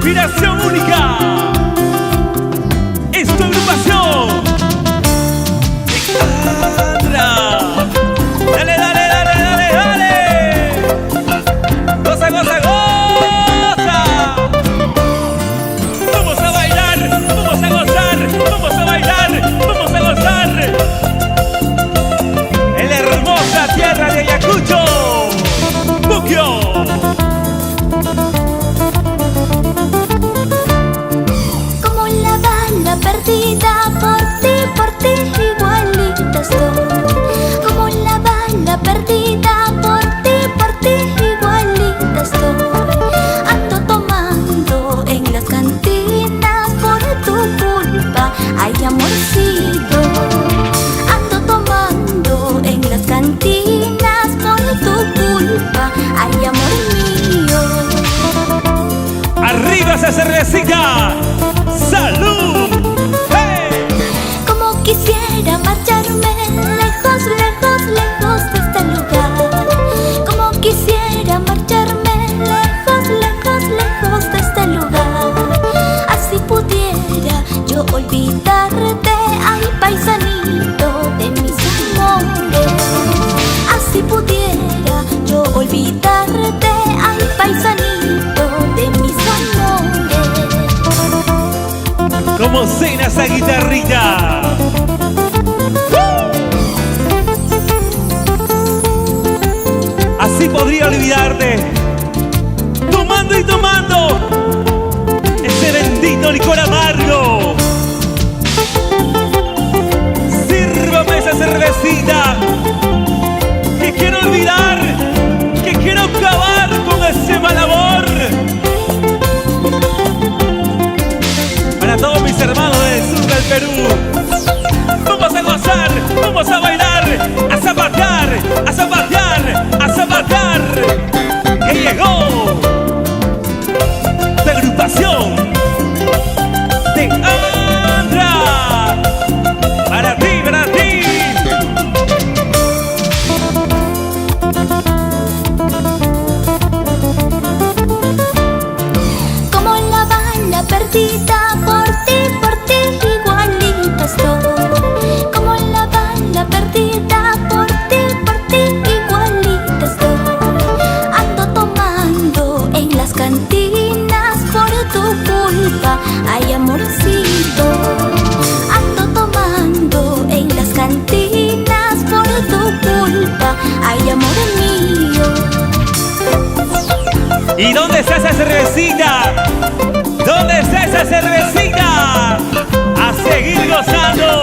inspiración única. Es tu agrupación. Andra. Dale, dale, dale, dale, dale. Goza, goza, goza. Vamos a bailar, vamos a gozar, vamos a bailar, vamos a gozar. En la hermosa tierra de Ayacucho, Buquio. Como la bala perdida, por ti, igualita estoy. Como la bala perdida, por ti, igualita estoy. Ando tomando en las cantinas por tu culpa, ay amorcito. Ando tomando en las cantinas por tu culpa, ay amor mío. ¡Arriba esa cervecita! ¡Salud! ¡Hey! Como quisiera marcharme lejos, lejos, lejos de este lugar. Como quisiera marcharme lejos, lejos, lejos de este lugar. Así pudiera yo olvidarte, ay paisanito de mis amores. Así pudiera yo olvidarte, ay paisanito de mis amores. Como suena esa guitarrita. Así podría olvidarte, tomando y tomando ese bendito licor amargo. Sírvame esa cervecita, que quiero olvidar, que quiero acabar con ese mal amor. Para todos mis hermanos del sur del Perú, vamos a gozar, vamos a bailar, a zapatear, a zapatear, a zapatear. Que llegó la agrupación de Andra. Para ti, para ti. Como la bala perdida, por ti, igualita estoy. Como la bala perdida, por ti, igualita estoy. Ando tomando en las cantinas por tu culpa, ay amorcito. Ando tomando en las cantinas por tu culpa, ay amor mío. ¿Y dónde está esa cervecita? ¿Dónde está esa cervecita? A seguir gozando.